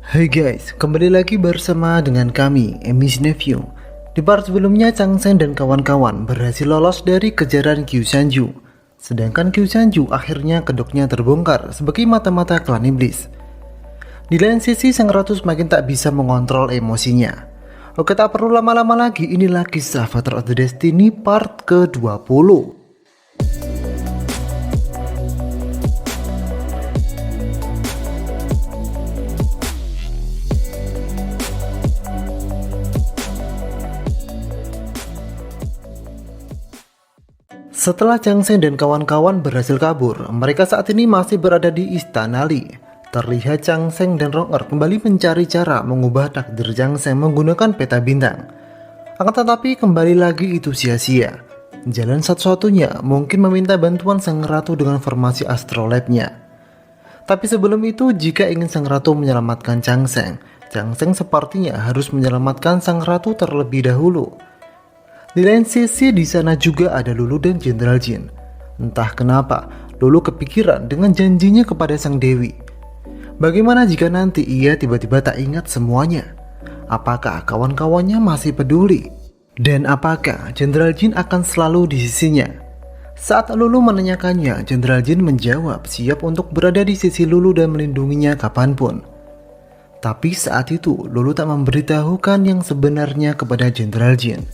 Hai guys, kembali lagi bersama dengan kami, Emi's Nephew. Di part sebelumnya, Chang Seng dan kawan-kawan berhasil lolos dari kejaran Qiu Shanju. Sedangkan Qiu Shanju akhirnya kedoknya terbongkar sebagai mata-mata klan iblis. Di lain sisi, sang ratu semakin tak bisa mengontrol emosinya. Oke, tak perlu lama-lama lagi, inilah kisah Father of the Destiny part ke-20. Setelah Chang Seng dan kawan-kawan berhasil kabur, mereka saat ini masih berada di Istana Li. Terlihat Chang Seng dan Ronger kembali mencari cara mengubah takdir Chang Seng menggunakan peta bintang. Akan tetapi kembali lagi itu sia-sia. Jalan satu-satunya mungkin meminta bantuan sang ratu dengan formasi astrolabnya. Tapi sebelum itu, jika ingin sang ratu menyelamatkan Chang Seng sepertinya harus menyelamatkan sang ratu terlebih dahulu. Di lain sisi, di sana juga ada Lulu dan Jenderal Jin. Entah kenapa, Lulu kepikiran dengan janjinya kepada sang dewi. Bagaimana jika nanti ia tiba-tiba tak ingat semuanya? Apakah kawan-kawannya masih peduli? Dan apakah Jenderal Jin akan selalu di sisinya? Saat Lulu menanyakannya, Jenderal Jin menjawab siap untuk berada di sisi Lulu dan melindunginya kapanpun. Tapi saat itu, Lulu tak memberitahukan yang sebenarnya kepada Jenderal Jin.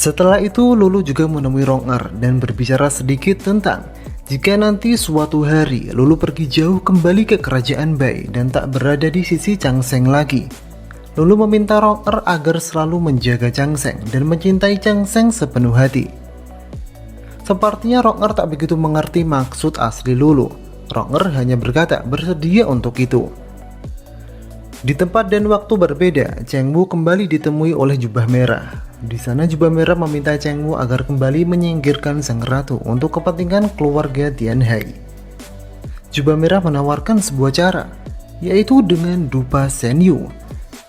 Setelah itu, Lulu juga menemui Ronger dan berbicara sedikit tentang jika nanti suatu hari Lulu pergi jauh kembali ke kerajaan Bai dan tak berada di sisi Chang Seng lagi. Lulu meminta Ronger agar selalu menjaga Chang Seng dan mencintai Chang Seng sepenuh hati. Sepertinya Ronger tak begitu mengerti maksud asli Lulu. Ronger hanya berkata bersedia untuk itu. Di tempat dan waktu berbeda, Cheng Wu kembali ditemui oleh Jubah Merah. Di sana Jubah Merah meminta Cheng Wu agar kembali menyingkirkan sang ratu untuk kepentingan keluarga Tianhai. Jubah Merah menawarkan sebuah cara, yaitu dengan dupa Senyu.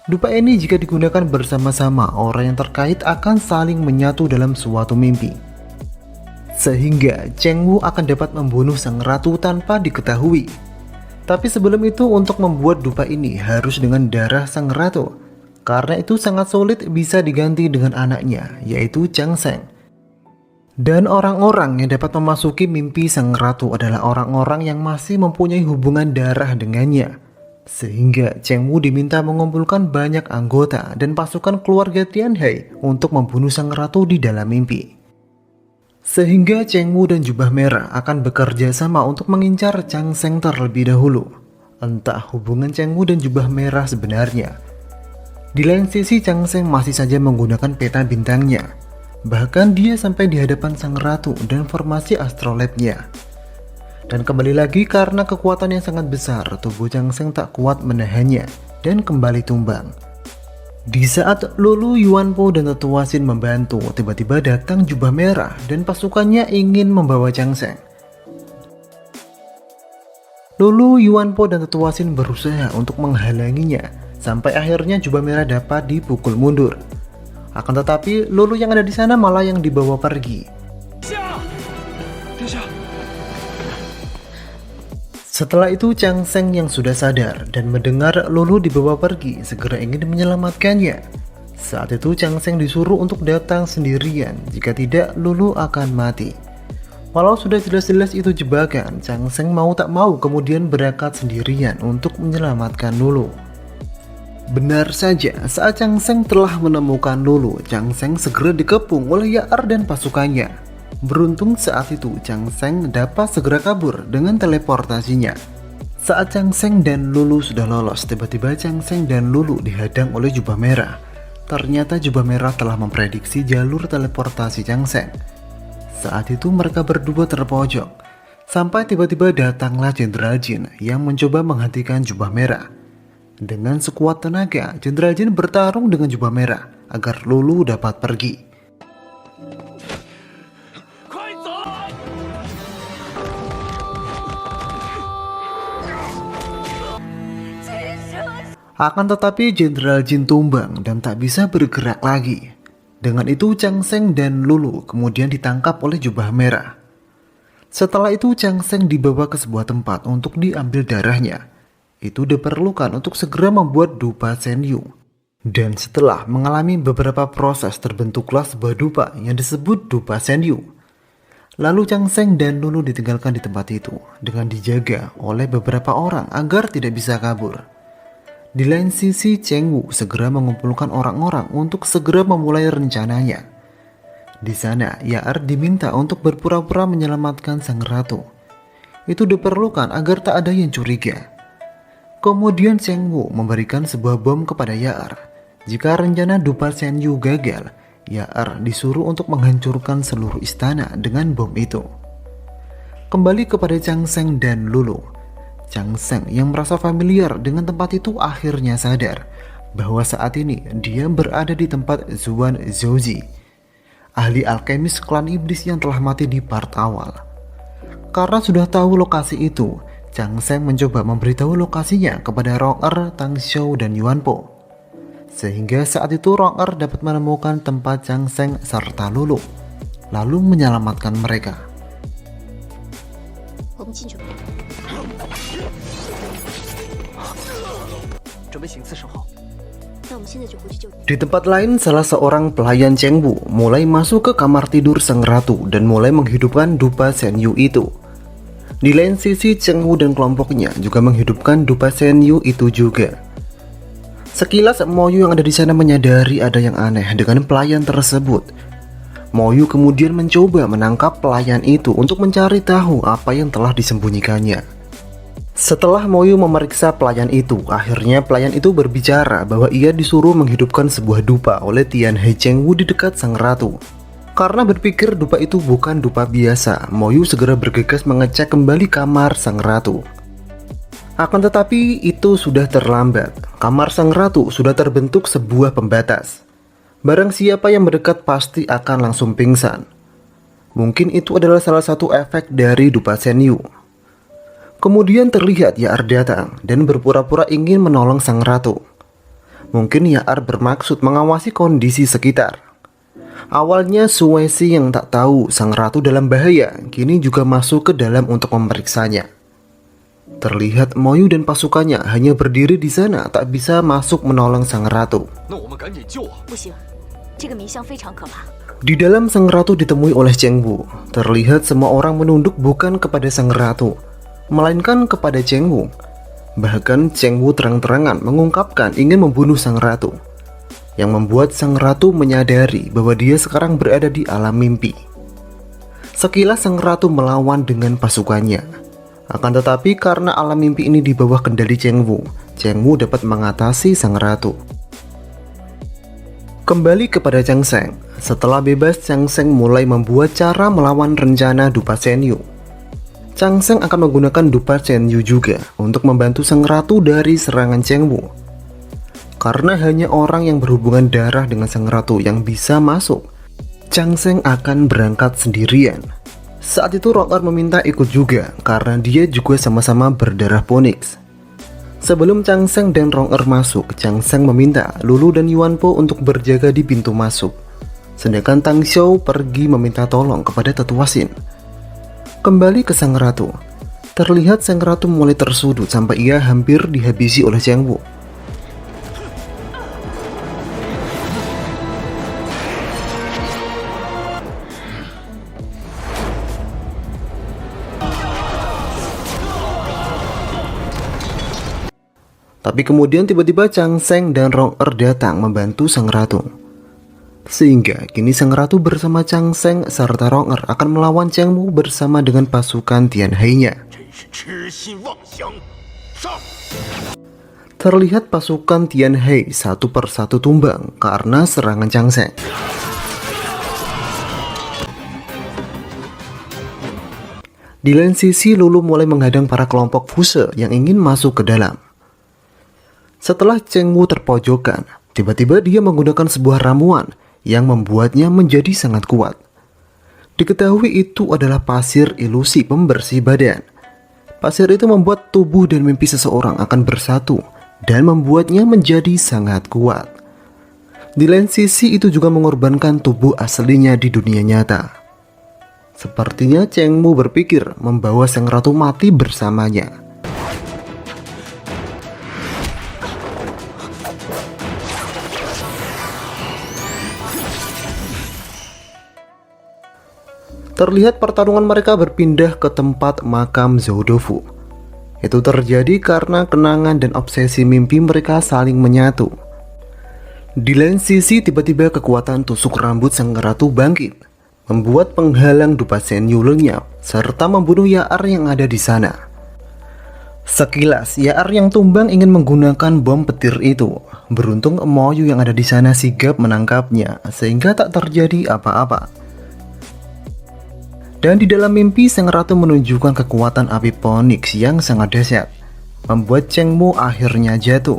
Dupa ini jika digunakan bersama-sama, orang yang terkait akan saling menyatu dalam suatu mimpi. Sehingga Cheng Wu akan dapat membunuh sang ratu tanpa diketahui. Tapi sebelum itu, untuk membuat dupa ini harus dengan darah sang ratu. Karena itu sangat sulit bisa diganti dengan anaknya, yaitu Chang Seng. Dan orang-orang yang dapat memasuki mimpi sang ratu adalah orang-orang yang masih mempunyai hubungan darah dengannya. Sehingga Cheng Wu diminta mengumpulkan banyak anggota dan pasukan keluarga Tianhai untuk membunuh sang ratu di dalam mimpi. Sehingga Cheng Wu dan Jubah Merah akan bekerja sama untuk mengincar Chang Seng terlebih dahulu. Entah hubungan Cheng Wu dan Jubah Merah sebenarnya. Di lain sisi, Chang Seng masih saja menggunakan peta bintangnya. Bahkan dia sampai di hadapan sang ratu dan formasi astrolabnya. Dan kembali lagi, karena kekuatan yang sangat besar, tubuh Chang Seng tak kuat menahannya dan kembali tumbang. Di saat Lulu, Yuan Po dan Tetua Xin membantu, tiba-tiba datang Jubah Merah dan pasukannya ingin membawa Chang Seng. Lulu, Yuan Po dan Tetua Xin berusaha untuk menghalanginya. Sampai akhirnya Jubah Merah dapat dipukul mundur. Akan tetapi Lulu yang ada di sana malah yang dibawa pergi. Setelah itu Chang Seng yang sudah sadar dan mendengar Lulu dibawa pergi segera ingin menyelamatkannya. Saat itu Chang Seng disuruh untuk datang sendirian, jika tidak Lulu akan mati. Walau sudah jelas-jelas itu jebakan, Chang Seng mau tak mau kemudian berangkat sendirian untuk menyelamatkan Lulu. Benar saja, saat Chang Seng telah menemukan Lulu, Chang Seng segera dikepung oleh Yaer dan pasukannya. Beruntung saat itu Chang Seng dapat segera kabur dengan teleportasinya. Saat Chang Seng dan Lulu sudah lolos, tiba-tiba Chang Seng dan Lulu dihadang oleh Jubah Merah. Ternyata Jubah Merah telah memprediksi jalur teleportasi Chang Seng. Saat itu mereka berdua terpojok, sampai tiba-tiba datanglah Jenderal Jin yang mencoba menghentikan Jubah Merah. Dengan sekuat tenaga, Jenderal Jin bertarung dengan Jubah Merah agar Lulu dapat pergi. Akan tetapi Jenderal Jin tumbang dan tak bisa bergerak lagi. Dengan itu Chang Seng dan Lulu kemudian ditangkap oleh Jubah Merah. Setelah itu Chang Seng dibawa ke sebuah tempat untuk diambil darahnya. itu diperlukan untuk segera membuat dupa Senyu. Dan setelah mengalami beberapa proses terbentuklah sebuah dupa yang disebut dupa Senyu. Lalu Chang Seng dan Lulu ditinggalkan di tempat itu dengan dijaga oleh beberapa orang agar tidak bisa kabur. Di lain sisi, Cheng Wu segera mengumpulkan orang-orang untuk segera memulai rencananya. Di sana, Yaer diminta untuk berpura-pura menyelamatkan sang ratu. Itu diperlukan agar tak ada yang curiga. Kemudian Cheng Wu memberikan sebuah bom kepada Yaer. Jika rencana dupa Senyu gagal, Yaer disuruh untuk menghancurkan seluruh istana dengan bom itu. Kembali kepada Chang Seng dan Lulu. Chang Seng yang merasa familiar dengan tempat itu akhirnya sadar bahwa saat ini dia berada di tempat Zuan Zhouji, ahli alkemis klan iblis yang telah mati di part awal. Karena sudah tahu lokasi itu, Chang Seng mencoba memberitahu lokasinya kepada Rong Tang Xiao dan Yuan Po. Sehingga saat itu Rong dapat menemukan tempat Chang Seng serta Lulu, lalu menyelamatkan mereka. Di tempat lain, salah seorang pelayan Cheng Wu mulai masuk ke kamar tidur sang ratu dan mulai menghidupkan dupa Senyu itu. Di lain sisi, Cheng Wu dan kelompoknya juga menghidupkan dupa Senyu itu juga. Sekilas, Mo Yu yang ada di sana menyadari ada yang aneh dengan pelayan tersebut. Mo Yu kemudian mencoba menangkap pelayan itu untuk mencari tahu apa yang telah disembunyikannya. Setelah Mo Yu memeriksa pelayan itu, akhirnya pelayan itu berbicara bahwa ia disuruh menghidupkan sebuah dupa oleh Tian He Cheng Wu di dekat sang ratu. Karena berpikir dupa itu bukan dupa biasa, Mo Yu segera bergegas mengecek kembali kamar sang ratu. Akan tetapi itu sudah terlambat. Kamar sang ratu sudah terbentuk sebuah pembatas. Barang siapa yang mendekat pasti akan langsung pingsan. Mungkin itu adalah salah satu efek dari dupa Senyu. Kemudian terlihat Yaer datang dan berpura-pura ingin menolong sang ratu. Mungkin Yaer bermaksud mengawasi kondisi sekitar. Awalnya Suesi yang tak tahu sang ratu dalam bahaya, kini juga masuk ke dalam untuk memeriksanya. Terlihat Mo Yu dan pasukannya hanya berdiri di sana, tak bisa masuk menolong sang ratu. Di dalam sang ratu ditemui oleh Cheng Wu. Terlihat semua orang menunduk bukan kepada sang ratu, melainkan kepada Cheng Wu. Bahkan Cheng Wu terang-terangan mengungkapkan ingin membunuh sang ratu, yang membuat sang ratu menyadari bahwa dia sekarang berada di alam mimpi. Sekilas sang ratu melawan dengan pasukannya. Akan tetapi karena alam mimpi ini di bawah kendali Cheng Wu dapat mengatasi sang ratu. Kembali kepada Chang Seng. Setelah bebas, Chang Seng mulai membuat cara melawan rencana dupa Senyu. Chang Seng akan menggunakan dupa Senyu juga untuk membantu sang ratu dari serangan Cheng Wu. Karena hanya orang yang berhubungan darah dengan sang ratu yang bisa masuk, Chang Seng akan berangkat sendirian. Saat itu Rong meminta ikut juga karena dia juga sama-sama berdarah Phoenix. Sebelum Chang Seng dan Rong masuk, Chang Seng meminta Lulu dan Yuan Po untuk berjaga di pintu masuk. Sedangkan Tang Xiao pergi meminta tolong kepada Tetua Xin. Kembali ke sang ratu. Terlihat sang ratu mulai tersudut sampai ia hampir dihabisi oleh Cheng Wu. Tapi kemudian tiba-tiba Chang Seng dan Rong datang membantu sang ratu. Sehingga kini sang ratu bersama Chang Seng serta Rong akan melawan Cheng Wu bersama dengan pasukan Tian He-nya. Terlihat pasukan Tian He satu persatu tumbang karena serangan Chang Seng. Di lain sisi, Lulu mulai menghadang para kelompok Fuse yang ingin masuk ke dalam. Setelah Cheng Wu terpojokan, tiba-tiba dia menggunakan sebuah ramuan yang membuatnya menjadi sangat kuat. Diketahui itu adalah pasir ilusi pembersih badan. Pasir itu membuat tubuh dan mimpi seseorang akan bersatu dan membuatnya menjadi sangat kuat. Di lain sisi, itu juga mengorbankan tubuh aslinya di dunia nyata. Sepertinya Cheng Wu berpikir membawa sang ratu mati bersamanya. Terlihat pertarungan mereka berpindah ke tempat makam Zhou Dufu. Itu terjadi karena kenangan dan obsesi mimpi mereka saling menyatu. Di lain sisi, tiba-tiba kekuatan tusuk rambut sang ratu bangkit, membuat penghalang Dupa Shenyu lenyap, serta membunuh Yaar yang ada di sana. Sekilas, Yaar yang tumbang ingin menggunakan bom petir itu. Beruntung Moyu yang ada di sana sigap menangkapnya, sehingga tak terjadi apa-apa. Dan di dalam mimpi, sang ratu menunjukkan kekuatan api Phoenix yang sangat dahsyat, membuat Cheng Mu akhirnya jatuh.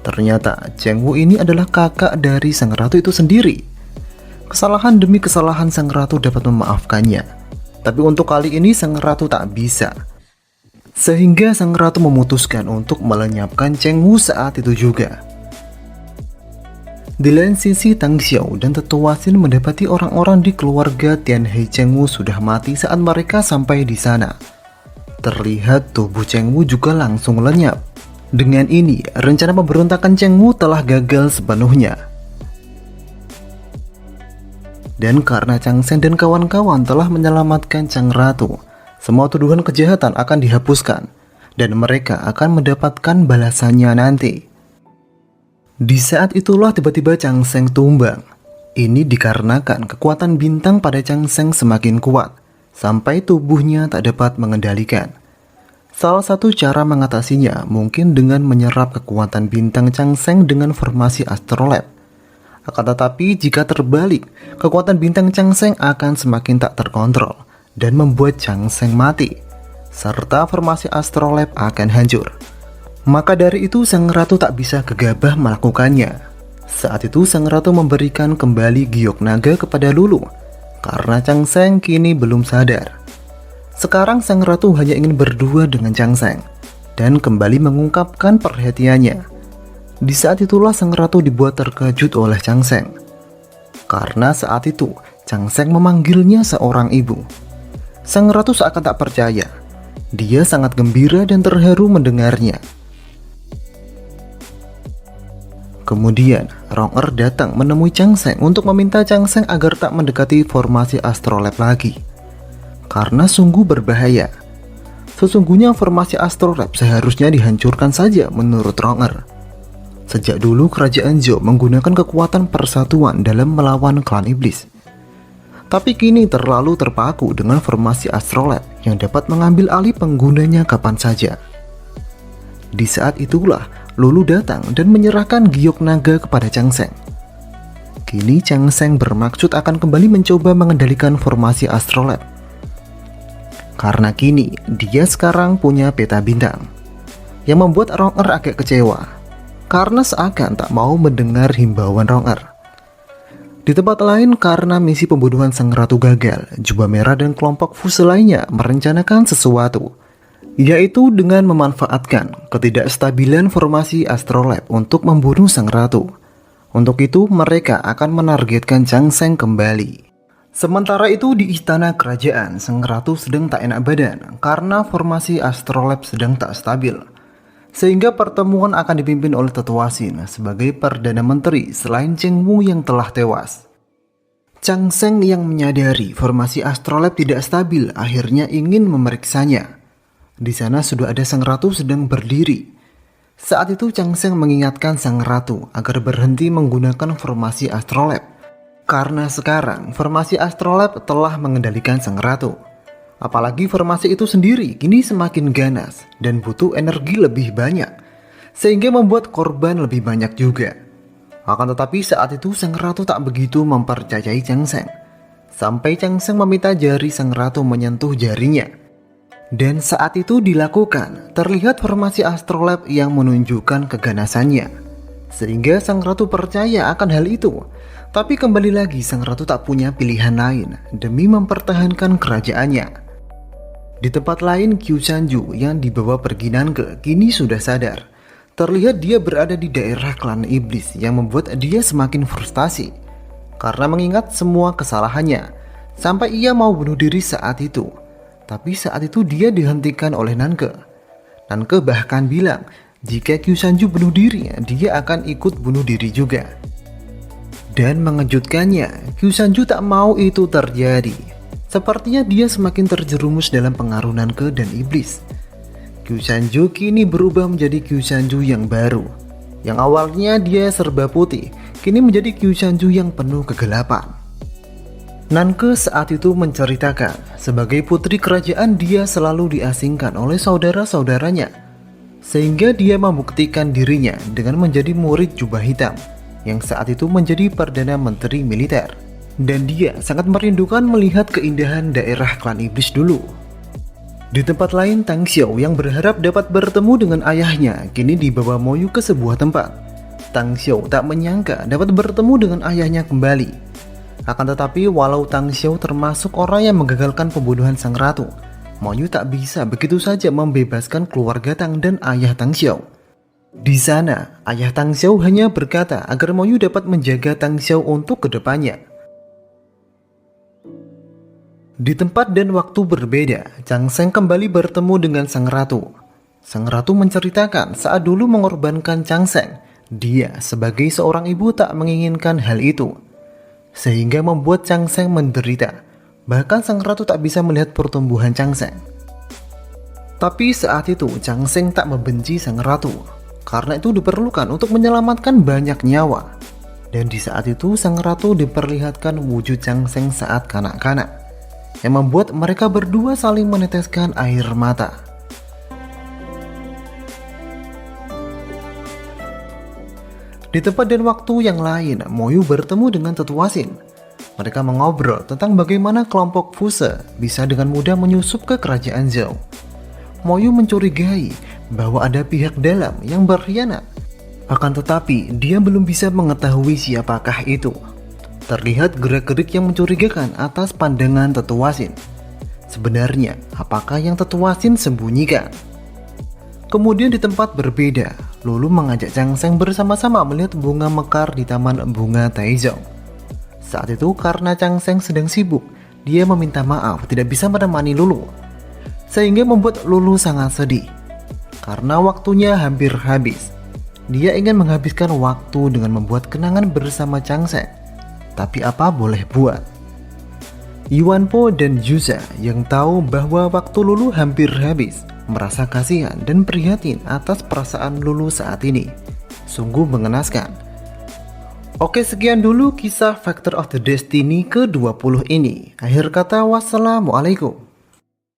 Ternyata Cheng Mu ini adalah kakak dari sang ratu itu sendiri. Kesalahan demi kesalahan sang ratu dapat memaafkannya, tapi untuk kali ini sang ratu tak bisa. Sehingga sang ratu memutuskan untuk melenyapkan Cheng Mu saat itu juga. Di lain sisi, Tang Xiao dan Tetua Xin mendapati orang-orang di keluarga Tianhe Cheng Mu sudah mati saat mereka sampai di sana. Terlihat tubuh Cheng Mu juga langsung lenyap. Dengan ini, rencana pemberontakan Cheng Mu telah gagal sepenuhnya. Dan karena Chang Sheng dan kawan-kawan telah menyelamatkan Sang Ratu, semua tuduhan kejahatan akan dihapuskan, dan mereka akan mendapatkan balasannya nanti. Di saat itulah tiba-tiba Chang Sheng tumbang. Ini dikarenakan kekuatan bintang pada Chang Sheng semakin kuat, sampai tubuhnya tak dapat mengendalikan. Salah satu cara mengatasinya mungkin dengan menyerap kekuatan bintang Chang Sheng dengan formasi astrolab. Akan tetapi jika terbalik, kekuatan bintang Chang Sheng akan semakin tak terkontrol dan membuat Chang Sheng mati, serta formasi astrolab akan hancur. Maka dari itu sang ratu tak bisa gegabah melakukannya. Saat itu sang ratu memberikan kembali giok naga kepada Lulu, karena Chang Sheng kini belum sadar. Sekarang sang ratu hanya ingin berdua dengan Chang Sheng, dan kembali mengungkapkan perhatiannya. Di saat itulah sang ratu dibuat terkejut oleh Chang Sheng, karena saat itu Chang Sheng memanggilnya seorang ibu. Sang ratu seakan tak percaya. Dia sangat gembira dan terharu mendengarnya. Kemudian, Rong-er datang menemui Chang Sheng untuk meminta Chang Sheng agar tak mendekati formasi astrolab lagi, karena sungguh berbahaya. Sesungguhnya formasi astrolab seharusnya dihancurkan saja menurut Rong-er. Sejak dulu kerajaan Zhou menggunakan kekuatan persatuan dalam melawan klan iblis. Tapi kini terlalu terpaku dengan formasi astrolab yang dapat mengambil alih penggunanya kapan saja. Di saat itulah Lulu datang dan menyerahkan giok naga kepada Chang Sheng. Kini Chang Sheng bermaksud akan kembali mencoba mengendalikan formasi astrolab. Karena kini dia sekarang punya peta bintang, yang membuat Rong-er agak kecewa, karena seakan tak mau mendengar himbauan Rong-er. Di tempat lain, karena misi pembunuhan sang ratu gagal, Jubah Merah dan kelompok Fuse lainnya merencanakan sesuatu, yaitu dengan memanfaatkan ketidakstabilan formasi astrolab untuk membunuh sang ratu. Untuk itu, mereka akan menargetkan Chang Sheng kembali. Sementara itu di istana kerajaan, sang ratu sedang tak enak badan karena formasi astrolab sedang tak stabil. Sehingga pertemuan akan dipimpin oleh Tetua Xin sebagai Perdana Menteri selain Cheng Mu yang telah tewas. Chang Sheng yang menyadari formasi astrolab tidak stabil akhirnya ingin memeriksanya. Di sana sudah ada sang ratu sedang berdiri. Saat itu Chang Sheng mengingatkan sang ratu agar berhenti menggunakan formasi astrolab, karena sekarang formasi astrolab telah mengendalikan sang ratu. Apalagi formasi itu sendiri kini semakin ganas dan butuh energi lebih banyak, sehingga membuat korban lebih banyak juga. Akan tetapi saat itu sang ratu tak begitu mempercayai Chang Sheng, sampai Chang Sheng meminta jari sang ratu menyentuh jarinya. Dan saat itu dilakukan, terlihat formasi astrolab yang menunjukkan keganasannya, sehingga sang ratu percaya akan hal itu. Tapi kembali lagi sang ratu tak punya pilihan lain demi mempertahankan kerajaannya. Di tempat lain, Qiu Shanju yang dibawa pergi Nange kini sudah sadar. Terlihat dia berada di daerah klan iblis yang membuat dia semakin frustasi, karena mengingat semua kesalahannya, sampai ia mau bunuh diri saat itu. Tapi saat itu dia dihentikan oleh Nanke. Nanke bahkan bilang jika Kyusanju bunuh diri, dia akan ikut bunuh diri juga. Dan mengejutkannya, Kyusanju tak mau itu terjadi. Sepertinya dia semakin terjerumus dalam pengaruh Nanke dan iblis. Kyusanju kini berubah menjadi Kyusanju yang baru. Yang awalnya dia serba putih, kini menjadi Kyusanju yang penuh kegelapan. Nanke saat itu menceritakan, sebagai putri kerajaan dia selalu diasingkan oleh saudara-saudaranya, sehingga dia membuktikan dirinya dengan menjadi murid jubah hitam, yang saat itu menjadi Perdana Menteri Militer. Dan dia sangat merindukan melihat keindahan daerah klan iblis dulu. Di tempat lain, Tang Xiao yang berharap dapat bertemu dengan ayahnya, kini dibawa Moyu ke sebuah tempat. Tang Xiao tak menyangka dapat bertemu dengan ayahnya kembali. Akan tetapi walau Tang Xiao termasuk orang yang menggagalkan pembunuhan sang ratu, Moyu tak bisa begitu saja membebaskan keluarga Tang dan ayah Tang Xiao. Di sana, ayah Tang Xiao hanya berkata agar Moyu dapat menjaga Tang Xiao untuk kedepannya. Di tempat dan waktu berbeda, Chang Sheng kembali bertemu dengan sang ratu. Sang ratu menceritakan saat dulu mengorbankan Chang Sheng, dia sebagai seorang ibu tak menginginkan hal itu, sehingga membuat Chang Sheng menderita. Bahkan sang ratu tak bisa melihat pertumbuhan Chang Sheng. Tapi saat itu Chang Sheng tak membenci sang ratu, karena itu diperlukan untuk menyelamatkan banyak nyawa. Dan di saat itu sang ratu diperlihatkan wujud Chang Sheng saat kanak-kanak, yang membuat mereka berdua saling meneteskan air mata. Di tempat dan waktu yang lain, Moyu bertemu dengan Tetua Sin. Mereka mengobrol tentang bagaimana kelompok Fuse bisa dengan mudah menyusup ke kerajaan Zhou. Moyu mencurigai bahwa ada pihak dalam yang berkhianat. Akan tetapi, dia belum bisa mengetahui siapakah itu. Terlihat gerak-gerik yang mencurigakan atas pandangan Tetua Sin. Sebenarnya, apakah yang Tetua Sin sembunyikan? Kemudian di tempat berbeda, Lulu mengajak Chang Sheng bersama-sama melihat bunga mekar di taman bunga Taizong. Saat itu karena Chang Sheng sedang sibuk, dia meminta maaf tidak bisa menemani Lulu, sehingga membuat Lulu sangat sedih. Karena waktunya hampir habis, dia ingin menghabiskan waktu dengan membuat kenangan bersama Chang Sheng. Tapi apa boleh buat? Yuan Po dan Juza yang tahu bahwa waktu Lulu hampir habis, merasa kasihan dan prihatin atas perasaan Lulu saat ini. Sungguh mengenaskan. Oke, sekian dulu kisah Factor of the Destiny ke-20 ini. Akhir kata, wassalamualaikum.